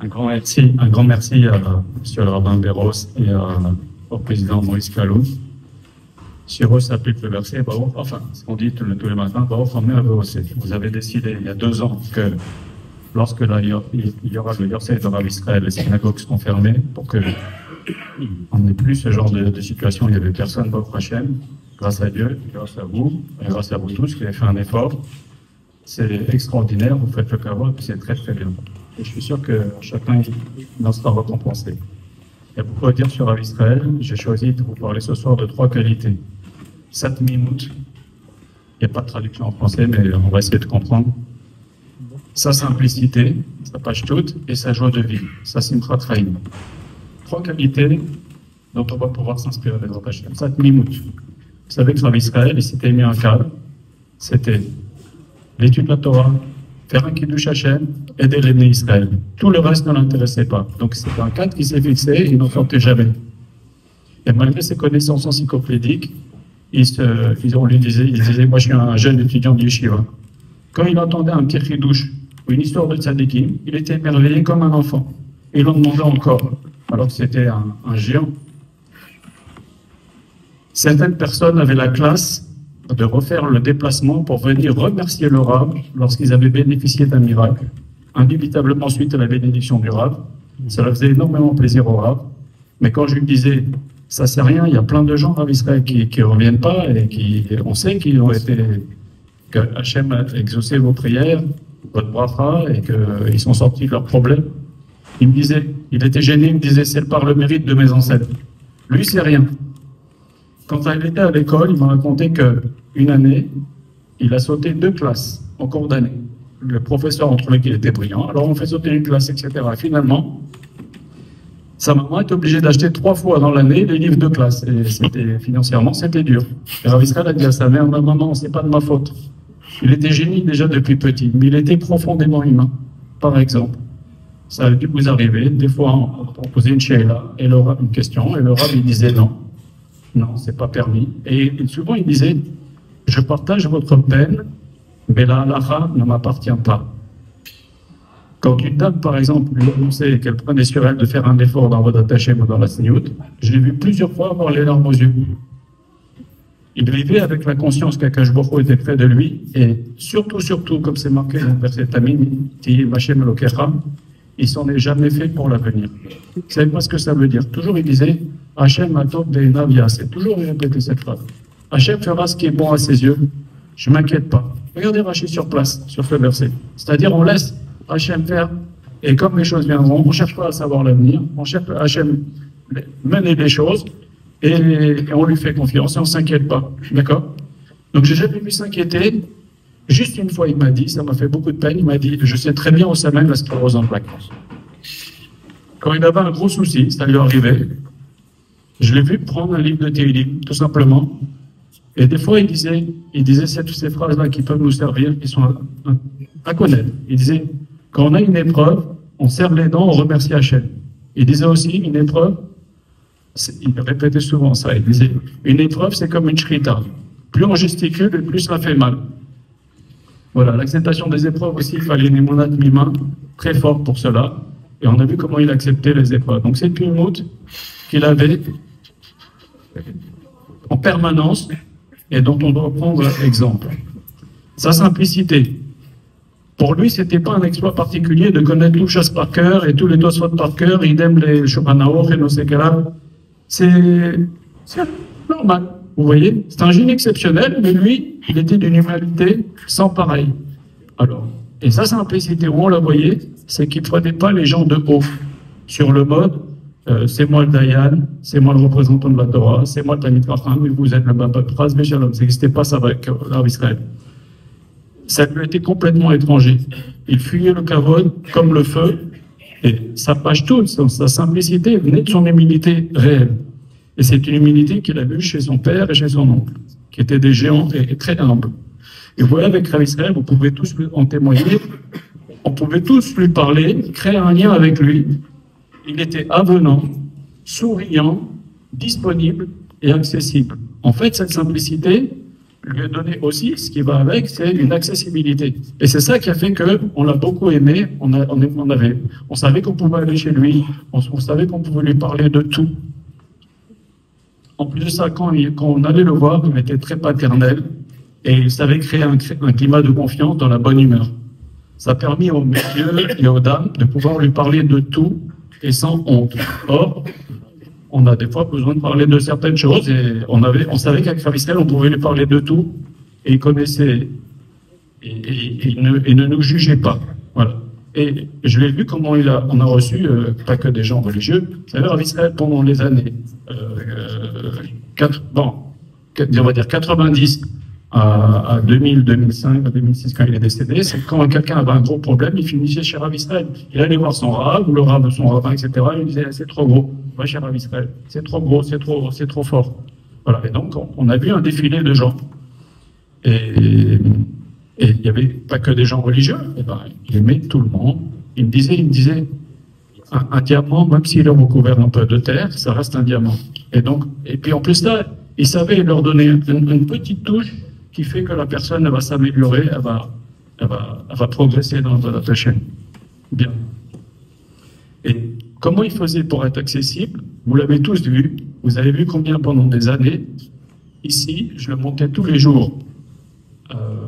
Un grand merci à M. le rabbin Béros et au président Maurice Kalou. Sur eux s'applique le verset, enfin, ce qu'on dit tous les matins, vous avez décidé il y a 2 ans que lorsque il y aura le Yorset de Rav Israël, les synagogues seront fermées pour que on n'ait plus ce genre de situation. Il n'y avait personne, Baruch Hashem, grâce à Dieu, grâce à vous, et grâce à vous tous qui avez fait un effort. C'est extraordinaire, vous faites le kavod, c'est très très bien. Et je suis sûr que chacun en sera récompensé. Et pour dire sur Rav Israël, j'ai choisi de vous parler ce soir de 3 qualités. Satmimout, il n'y a pas de traduction en français, mais on va essayer de comprendre. Sa simplicité, sa page toute, et sa joie de vivre, sa simchat chaim. 3 qualités dont on va pouvoir s'inspirer des autres Hachem. Satmimout. Vous savez que Rav Israël, il s'était mis un cadre, c'était l'étude de la Torah, faire un kiddush Hachem, aider les nés Israël. Tout le reste ne l'intéressait pas. Donc c'est un cadre qui s'est fixé et il n'en sortait jamais. Et malgré ses connaissances encyclopédiques, on lui disait, moi je suis un jeune étudiant de yeshiva. Quand il entendait un petit chidouche ou une histoire de tzadikim, il était émerveillé comme un enfant. Et il en demandait encore, alors que c'était un géant. Certaines personnes avaient la classe de refaire le déplacement pour venir remercier le Rav lorsqu'ils avaient bénéficié d'un miracle. Indubitablement suite à la bénédiction du Rav, cela faisait énormément plaisir au Rav. Mais quand je lui disais, ça c'est rien, il y a plein de gens Rav Israël qui ne reviennent pas et on sait qu'ils ont été, que Hachem a exaucé vos prières, votre bracha et qu'ils sont sortis de leurs problèmes. Il me disait, il était gêné, il me disait, c'est par le mérite de mes ancêtres. Lui, c'est rien. Quand il était à l'école, il m'a raconté qu'une année, il a sauté 2 classes en cours d'année. Le professeur en trouvait qu'il était brillant, alors on fait sauter une classe, etc. Et finalement, sa maman est obligée d'acheter 3 fois dans l'année les livres de classe. Et financièrement, c'était dur. Et Rav Israël a dit à sa mère, maman, c'est pas de ma faute. Il était génie déjà depuis petit, mais il était profondément humain. Par exemple, ça a dû vous arriver, des fois, on posait une sheila, et une question, et le Rav, il disait non. Non, c'est pas permis. Et souvent, il disait, je partage votre peine, mais la halakha ne m'appartient pas. Quand une dame, par exemple, lui annonçait qu'elle prenait sur elle de faire un effort dans votre Hashem ou dans la Sniout, je l'ai vu plusieurs fois avoir les larmes aux yeux. Il vivait avec la conscience qu'Akash Baruch Hu était près de lui, et surtout, comme c'est marqué dans le verset Tamim, Ti Hashem Elokecha, il s'en est jamais fait pour l'avenir. Vous savez pas ce que ça veut dire? Toujours il disait, Hachem atop de Navia, c'est toujours répété cette phrase. Hachem fera ce qui est bon à ses yeux, je m'inquiète pas. Regardez Rachid sur place, sur ce verset. C'est-à-dire, on laisse Hachem faire, et comme les choses viendront, on ne cherche pas à savoir l'avenir, on cherche à Hachem mener les choses, et on lui fait confiance, et on ne s'inquiète pas. D'accord? Donc, j'ai jamais pu s'inquiéter. Juste une fois, il m'a dit, ça m'a fait beaucoup de peine, il m'a dit, je sais très bien où ça mène la sclérose en plaques. Quand il avait un gros souci, ça lui arrivait, je l'ai vu prendre un livre de Thélim, tout simplement, et des fois il disait ces phrases-là qui peuvent nous servir, qui sont à connaître. Il disait, quand on a une épreuve, on serre les dents, on remercie Hachem. Il disait aussi, une épreuve, il répétait souvent ça, il disait, une épreuve c'est comme une shrita. Plus on gesticule, et plus ça fait mal. Voilà, l'acceptation des épreuves aussi, il fallait une émonat mi-main très fort pour cela. Et on a vu comment il acceptait les épreuves. Donc c'est une moute qu'il avait en permanence et dont on doit prendre exemple. Sa simplicité. Pour lui, c'était pas un exploit particulier de connaître tout chasse par cœur et tous les Tosfot par cœur, idem les Shulchan et nos Sekala. C'est normal. Vous voyez, c'est un génie exceptionnel, mais lui, il était d'une humanité sans pareil. Alors, et sa simplicité, où on la voyait, c'est qu'il ne prenait pas les gens de haut sur le mode, c'est moi le Dayan, c'est moi le représentant de la Torah, c'est moi le Talmid Chacham, mais vous êtes le Baba Pras, mais Shalom. Ça n'existait pas ça avec Rav Israël. Ça lui était complètement étranger. Il fuyait le kavod comme le feu, et sa page toute, sa simplicité venait de son humilité réelle. Et c'est une humilité qu'il a vue chez son père et chez son oncle, qui étaient des géants et très humbles. Et vous voyez, avec Rav Israël, vous pouvez tous en témoigner, on pouvait tous lui parler, créer un lien avec lui. Il était avenant, souriant, disponible et accessible. En fait, cette simplicité lui a donné aussi, ce qui va avec, c'est une accessibilité. Et c'est ça qui a fait qu'on l'a beaucoup aimé, on savait qu'on pouvait aller chez lui, on savait qu'on pouvait lui parler de tout. En plus de ça, quand on allait le voir, il était très paternel et il savait créer un climat de confiance dans la bonne humeur. Ça a permis aux messieurs et aux dames de pouvoir lui parler de tout et sans honte. Or, on a des fois besoin de parler de certaines choses et on savait qu'avec Ravissel, on pouvait lui parler de tout et il connaissait et ne nous jugeait pas. Voilà. Et je l'ai vu comment on a reçu, pas que des gens religieux, vous savez, Ravissel, pendant les années on va dire 90 à 2000, 2005, 2006, quand il est décédé, c'est quand quelqu'un avait un gros problème, il finissait chez Ravissel. Il allait voir son rave, ou le rave de son rabbin, etc. Il lui disait, c'est trop gros, va chez Ravissel. C'est trop gros, c'est trop fort. Voilà. Et donc, on a vu un défilé de gens. Et il n'y avait pas que des gens religieux. Et ben, il aimait tout le monde. Il me disait, un diamant, même s'il est recouvert un peu de terre, ça reste un diamant. Et puis en plus là, il savait leur donner une petite touche qui fait que la personne elle va s'améliorer, elle va progresser dans la chaîne. Bien. Et comment il faisait pour être accessible? Vous l'avez tous vu. Vous avez vu combien pendant des années. Ici, je le montais tous les jours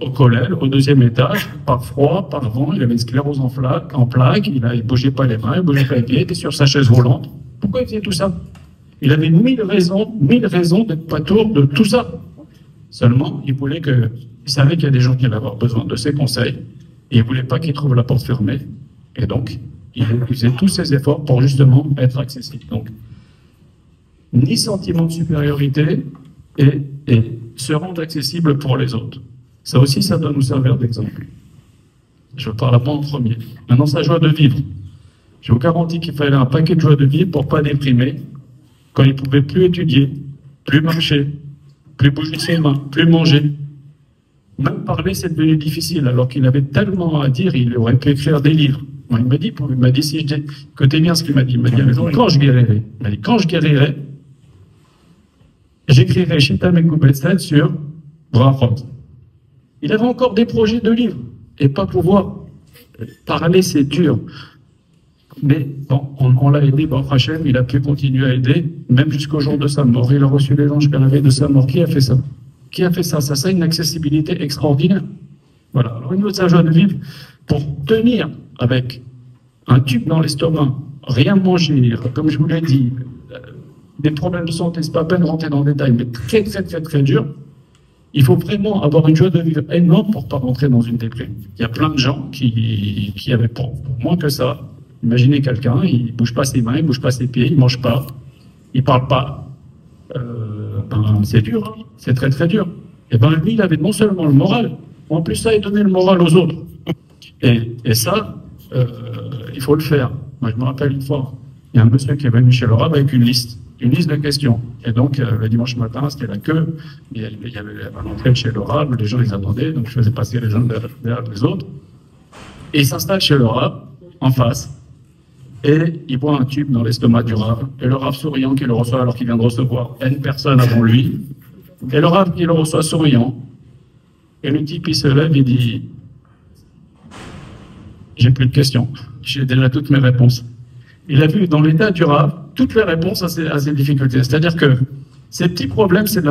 au collège, au deuxième étage, par froid, par vent. Il avait une sclérose en plaques, il ne bougeait pas les mains, il ne bougeait pas les pieds, il était sur sa chaise roulante. Pourquoi il faisait tout ça? Il avait mille raisons d'être pâtour de tout ça. Seulement, il savait qu'il y a des gens qui allaient avoir besoin de ses conseils, et il ne voulait pas qu'ils trouvent la porte fermée. Et donc, il faisait tous ses efforts pour justement être accessible. Donc, ni sentiment de supériorité et se rendre accessible pour les autres. Ça aussi, ça doit nous servir d'exemple. Je parle à moi en premier. Maintenant, sa joie de vivre. Je vous garantis qu'il fallait un paquet de joie de vivre pour ne pas déprimer quand il ne pouvait plus étudier, plus marcher, plus bouger ses mains, plus manger. Même parler, c'est devenu difficile, alors qu'il avait tellement à dire, il aurait pu écrire des livres. Moi, il m'a dit, si je dis, écoutez bien ce qu'il m'a dit, il m'a dit, quand je guérirai, il m'a dit, quand je guérirai, j'écrirai Shita Mekubetset sur Brachot. Il avait encore des projets de livres, et pas pouvoir parler, c'est dur. Mais bon, on l'a aidé, Baruch Hashem, il a pu continuer à aider, même jusqu'au jour de sa mort. Il a reçu les anges la veille de sa mort. Qui a fait ça? Qui a fait ça? Ça a une accessibilité extraordinaire. Voilà. Alors, au niveau de sa joie de vivre, pour tenir avec un tube dans l'estomac, rien manger, comme je vous l'ai dit, des problèmes de santé, c'est pas à peine de rentrer dans le détail, mais très, très, très, très dur. Il faut vraiment avoir une joie de vivre énorme pour ne pas rentrer dans une déprime. Il y a plein de gens qui avaient pour moins que ça. Imaginez quelqu'un, il ne bouge pas ses mains, il ne bouge pas ses pieds, il ne mange pas, il ne parle pas. C'est dur, hein, c'est très très dur. Et bien lui, il avait non seulement le moral, en plus ça, il donnait le moral aux autres. Et ça, il faut le faire. Moi, je me rappelle une fois, il y a un monsieur qui est venu chez le Rav avec une liste de questions. Et donc, le dimanche matin, c'était la queue, il y avait un entrée chez le Rav, les gens les attendaient, donc je faisais passer les uns derrière les autres. Et il s'installe chez le Rav, en face. Et il voit un tube dans l'estomac du Rav, et le Rav souriant qui le reçoit alors qu'il vient de recevoir une personne avant lui, et le Rav qui le reçoit souriant, et le type il se lève et dit « J'ai plus de questions, j'ai déjà toutes mes réponses ». Il a vu dans l'état du Rav toutes les réponses à ces difficultés. C'est-à-dire que ces petits problèmes, ces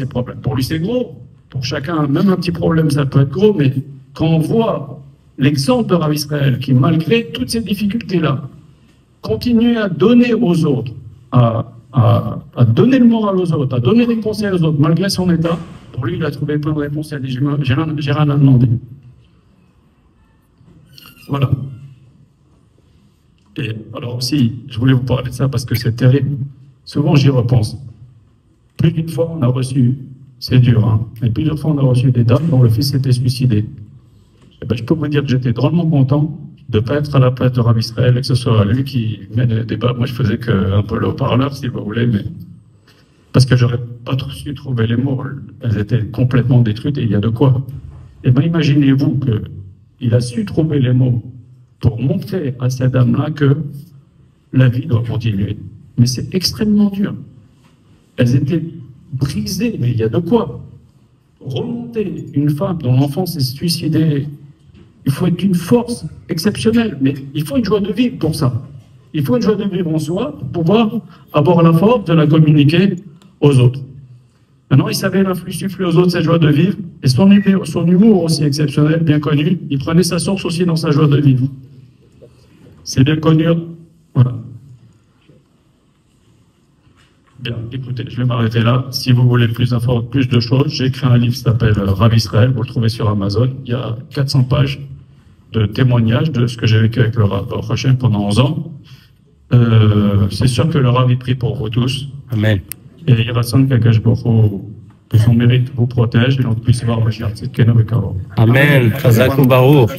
problèmes. Pour lui c'est gros, pour chacun, même un petit problème ça peut être gros, mais quand on voit l'exemple de Rav Israël qui malgré toutes ces difficultés-là, continuer à donner aux autres, à donner le moral aux autres, à donner des conseils aux autres, malgré son état. Pour lui, il a trouvé plein de réponses, il a dit, j'ai rien à demander. Voilà. Et alors aussi, je voulais vous parler de ça parce que c'est terrible. Souvent, j'y repense. Plus d'une fois, on a reçu, c'est dur, hein, mais plusieurs fois, on a reçu des dames dont le fils s'était suicidé. Et ben, je peux vous dire que j'étais drôlement content de ne pas être à la place de Rav Israël et que ce soit lui qui mène le débat. Moi, je faisais un peu le haut-parleur, si vous voulez, mais parce que j'aurais pas su trouver les mots. Elles étaient complètement détruites et il y a de quoi. Et bien, imaginez-vous qu'il a su trouver les mots pour montrer à ces dames-là que la vie doit continuer. Mais c'est extrêmement dur. Elles étaient brisées, mais il y a de quoi. remonter une femme dont l'enfant s'est suicidé, il faut être une force exceptionnelle, mais il faut une joie de vivre pour ça. Il faut une joie de vivre en soi pour pouvoir avoir la force de la communiquer aux autres. Maintenant, il savait insuffler aux autres cette joie de vivre, et son humour aussi exceptionnel, bien connu, il prenait sa source aussi dans sa joie de vivre. C'est bien connu. Voilà. Bien, écoutez, je vais m'arrêter là. Si vous voulez plus de choses, j'ai écrit un livre qui s'appelle Rav Israël, vous le trouvez sur Amazon. Il y a 400 pages de témoignages de ce que j'ai vécu avec le Rav Hachem pendant 11 ans. C'est sûr que le Rav est pris pour vous tous. Amen. Et il rassemble qu'Akash Boko, que son mérite vous protège et l'on puisse voir le Shir Tzidkenu Bekaro. Amen. Chazak Baruch.